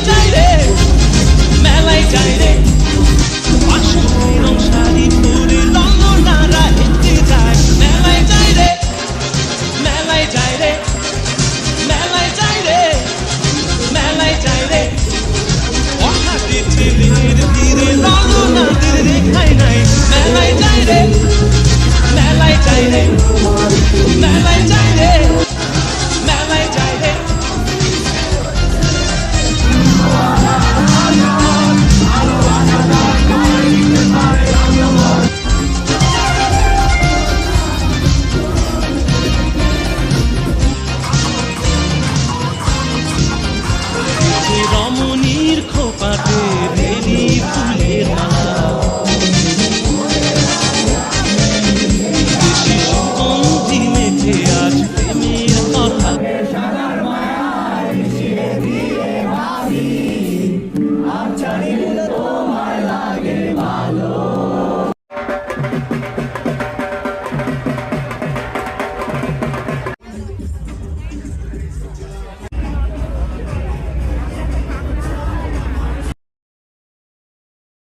যাই রে মেলায় যাই রে বাসন্তী রং শাড়ি পরে ললনারা হেঁটে যায় মেলায় যাই রে মেলায় যাই রে মেলায় যাই রে মেলায় যাই রে অহাতে ছেলের তীরে ললনাদের রেখাই নাই মেলায় যাই রে মেলায় যাই রে মেলায় যাই